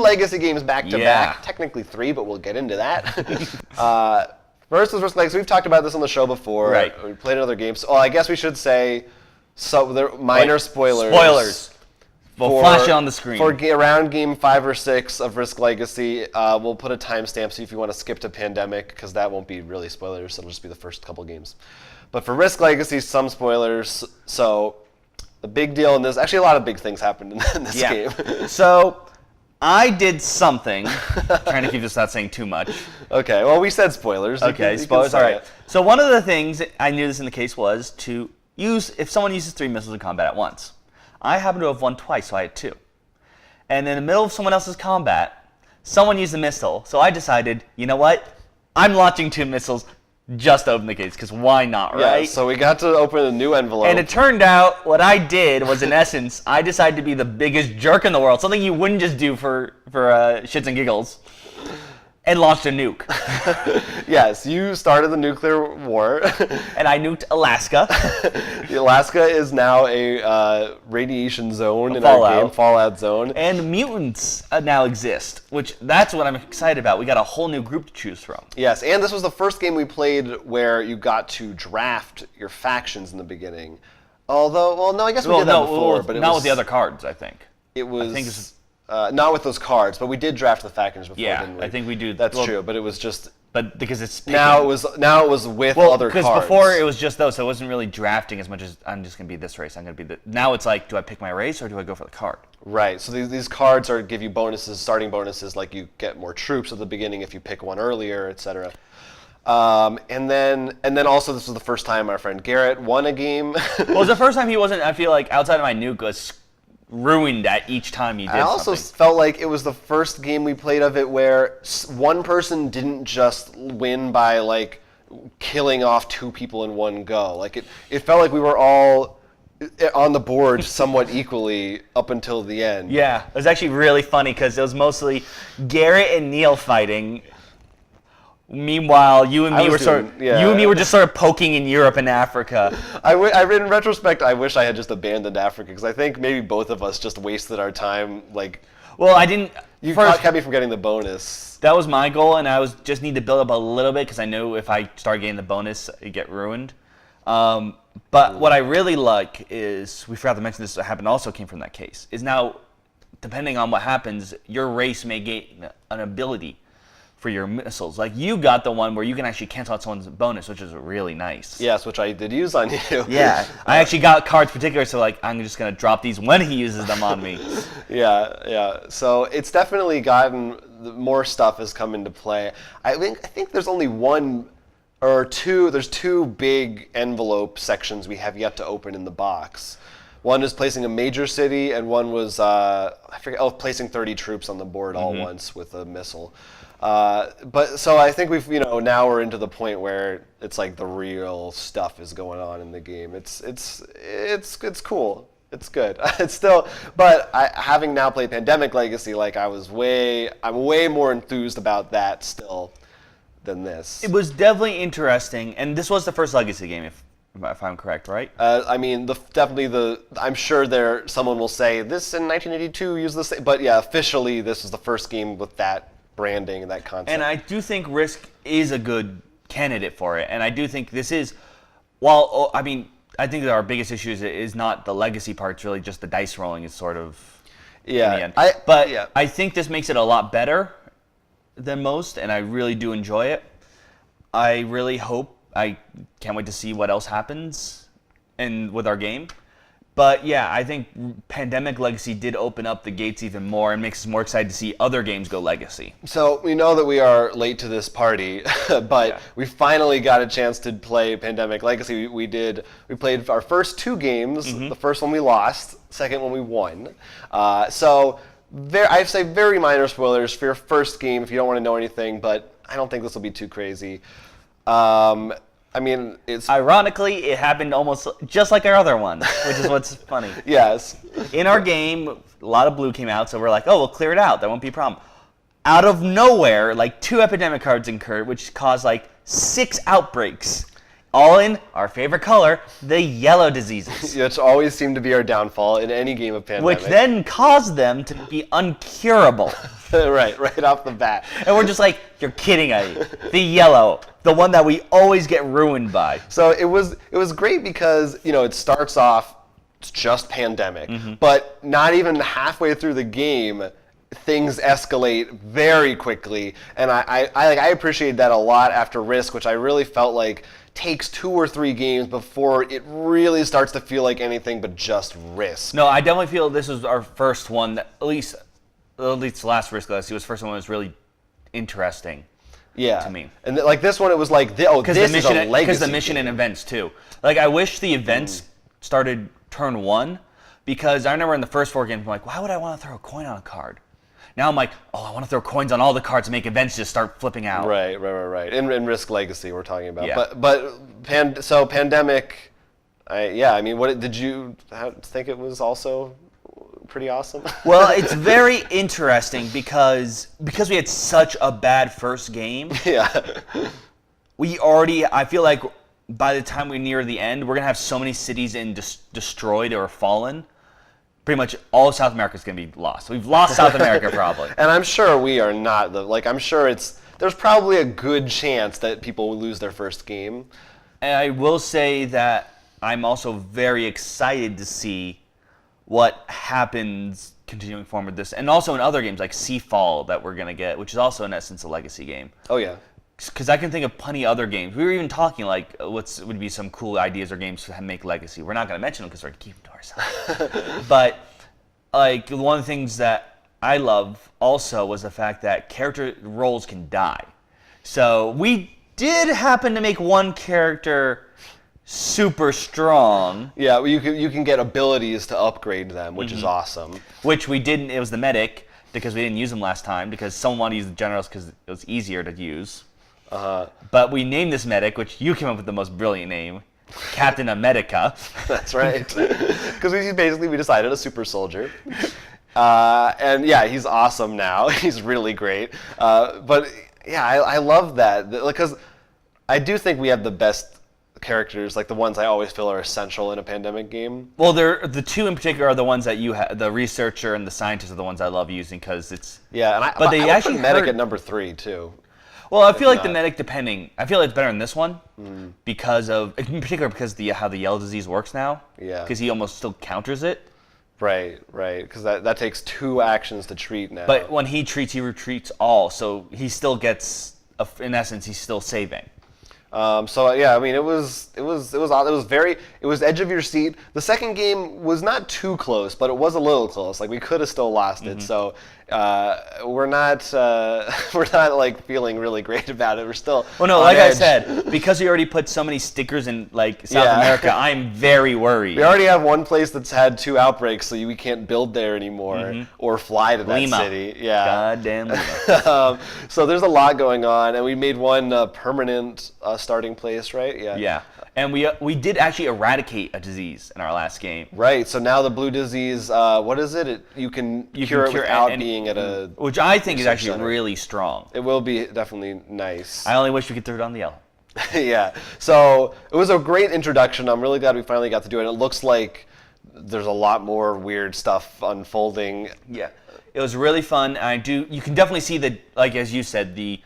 Legacy games back to back. Technically 3, but we'll get into that. First was Risk Legacy. We've talked about this on the show before. Right. We played other games. Well, I guess we should say there minor spoilers. Spoilers. We'll flash it on the screen. For around game 5 or 6 of Risk Legacy, we'll put a timestamp so if you want to skip to Pandemic, because that won't be really spoilers. It'll just be the first couple games. But for Risk Legacy, some spoilers. So the big deal in this, actually a lot of big things happened in this game. So I did something, trying to keep this not saying too much. Okay, well, we said spoilers. Okay, spoilers, all right. So one of the things, I knew this in the case, was to use, if someone uses 3 missiles in combat at once. I happen to have won twice, so I had 2. And in the middle of someone else's combat, someone used a missile, so I decided, you know what? I'm launching 2 missiles just to open the gates, because why not, right? Yeah, so we got to open a new envelope. And it turned out what I did was, in essence, I decided to be the biggest jerk in the world, something you wouldn't just do for shits and giggles, and launched a nuke. Yes, you started the nuclear war. And I nuked Alaska. Alaska is now a radiation zone in Fallout. our game, Fallout zone. And mutants now exist, which that's what I'm excited about. We got a whole new group to choose from. Yes, and this was the first game we played where you got to draft your factions in the beginning. Although, well, no, I guess we did that before. But not with the other cards, I think. It was... I think it's not with those cards, but we did draft the factions before, didn't we? I think we do. That's true, but it was just... But because it's picking. Now it was with other cards. Because before it was just those, so it wasn't really drafting as much as I'm just going to be this race. I'm going to be now it's like, do I pick my race or do I go for the card? Right. So these cards give you bonuses, starting bonuses, like you get more troops at the beginning if you pick one earlier, etc. And then also this was the first time our friend Garrett won a game. Well, it was the first time he wasn't. I feel like outside of my nuke was ruined at each time he did. I also felt like it was the first game we played of it where one person didn't just win by like killing off 2 people in one go. Like it felt like we were all on the board somewhat equally up until the end. Yeah, it was actually really funny because it was mostly Garrett and Neil fighting. Meanwhile, you and me were just sort of poking in Europe and Africa. In retrospect, I wish I had just abandoned Africa because I think maybe both of us just wasted our time. Like, well, I didn't. You kept me from getting the bonus. That was my goal, and I just need to build up a little bit because I knew if I start getting the bonus, it get ruined. But what I really like is, we forgot to mention this also came from that case, is now, depending on what happens, your race may gain an ability for your missiles. Like, you got the one where you can actually cancel out someone's bonus, which is really nice. Yes, which I did use on you. Yeah, I actually got cards particular, so like I'm just going to drop these when he uses them on me. Yeah. So it's definitely gotten, more stuff has come into play. I think there's only one or two, there's 2 big envelope sections we have yet to open in the box. One is placing a major city, and one was, placing 30 troops on the board all once with a missile. But so I think we've, now we're into the point where it's like the real stuff is going on in the game. It's cool. It's good. It's still, but having now played Pandemic Legacy, like I'm way more enthused about that still than this. It was definitely interesting, and this was the first Legacy game, if I'm correct, right? I'm sure someone will say this in 1982 used the same, but yeah, officially this is the first game with that branding and that concept. And I do think Risk is a good candidate for it, and I do think this is, I think that our biggest issue is not the legacy part, it's really just the dice rolling is sort of in the end. I think this makes it a lot better than most, and I really do enjoy it. I can't wait to see what else happens with our game. But yeah, I think Pandemic Legacy did open up the gates even more and makes us more excited to see other games go Legacy. So we know that we are late to this party, but we finally got a chance to play Pandemic Legacy. We played our first 2 games. The first one we lost, second one we won. I'd say very minor spoilers for your first game if you don't want to know anything, but I don't think this will be too crazy. Ironically, it happened almost just like our other one, which is what's funny. Yes. In our game, a lot of blue came out, so we're like, oh, we'll clear it out. That won't be a problem. Out of nowhere, like 2 epidemic cards incurred, which caused like 6 outbreaks all in our favorite color, the yellow diseases. Which always seem to be our downfall in any game of Pandemic. Which then caused them to be uncurable. right off the bat. And we're just like, you're kidding me. The yellow, the one that we always get ruined by. So it was great because, it starts off, it's just Pandemic, but not even halfway through the game, things escalate very quickly, and I appreciate that a lot after Risk, which I really felt like takes 2 or 3 games before it really starts to feel like anything but just Risk. No, I definitely feel this was our first one that, at least the last Risk Legacy was the first one that was really interesting. Yeah. To me. And like this one, it was like, this is a legacy. Because the mission and events too. Like I wish the events started turn 1, because I remember in the first 4 games, I'm like, why would I want to throw a coin on a card? Now I'm like, I want to throw coins on all the cards to make events just start flipping out. Right. In Risk Legacy, we're talking about. Yeah. So Pandemic, what did you think it was also pretty awesome? Well, it's very interesting because we had such a bad first game. Yeah. I feel like by the time we near the end, we're going to have so many cities destroyed or fallen. Pretty much all of South America is going to be lost. We've lost South America probably. And I'm sure we are not I'm sure there's probably a good chance that people will lose their first game. And I will say that I'm also very excited to see what happens continuing forward with this, and also in other games like Seafall that we're going to get, which is also in essence a legacy game. Oh yeah. Because I can think of plenty of other games. We were even talking like what would be some cool ideas or games to make legacy. We're not going to mention them because we're going to keep them to ourselves. But like one of the things that I love also was the fact that character roles can die. So we did happen to make one character super strong. Yeah, you can get abilities to upgrade them, which is awesome. Which we didn't. It was the medic because we didn't use him last time because someone wanted to use the generals because it was easier to use. But we named this medic, which you came up with the most brilliant name, Captain America. That's right. Because we decided a super soldier. And yeah, he's awesome now. He's really great. But yeah, I love that because I do think we have the best characters, like the ones I always feel are essential in a Pandemic game. Well, the 2 in particular are the ones that you have. The researcher and the scientist are the ones I love using because it's. Yeah, and but they I actually put medic at number 3 too. Well, I feel like the medic, I feel like it's better in this one because of, in particular, because how the yellow disease works now. Yeah. Because he almost still counters it. Right. Because that takes 2 actions to treat now. But when he treats, he retreats all, so he still gets, in essence, he's still saving. So yeah, I mean, it was edge of your seat. The second game was not too close, but it was a little close. Like we could have still lost it. So we're not like feeling really great about it. We're still. Well, no, like edge. I said, because we already put so many stickers in like South America, I'm very worried. We already have one place that's had 2 outbreaks, so we can't build there anymore or fly to that Lima. city. Yeah. Goddamn Lima. So there's a lot going on, and we made one permanent starting place, right? Yeah. Yeah. And we did actually eradicate a disease in our last game. Right. So now the blue disease, what is it? You can cure it without being at a. Which I think is actually really strong. It will be definitely nice. I only wish we could throw it on the yellow. Yeah. So it was a great introduction. I'm really glad we finally got to do it. It looks like there's a lot more weird stuff unfolding. Yeah. It was really fun. You can definitely see like as you said, the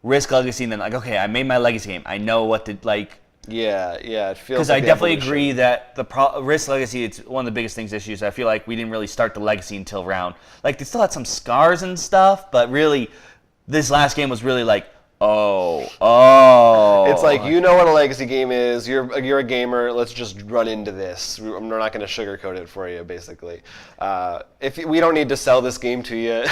Risk Legacy, and then like, okay, I made my legacy game. I know what to like. Yeah, it feels. Because like I definitely agree that the Risk Legacy, it's one of the biggest issues. I feel like we didn't really start the legacy until round. Like they still had some scars and stuff, but really, this last game was really like, oh. It's like, you know what a legacy game is. You're a gamer. Let's just run into this. We're not going to sugarcoat it for you, basically. We don't need to sell this game to you.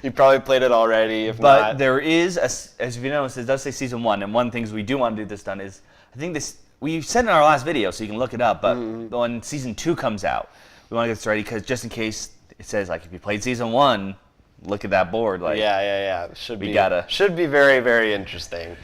You probably played it already. But there is, as you noticed, it does say Season 1, and one of the things we do want to do this done is, I think we said in our last video, so you can look it up, but when Season 2 comes out, we want to get this ready, because just in case it says, like, if you played Season 1, look at that board. Like, yeah. Should be very, very interesting.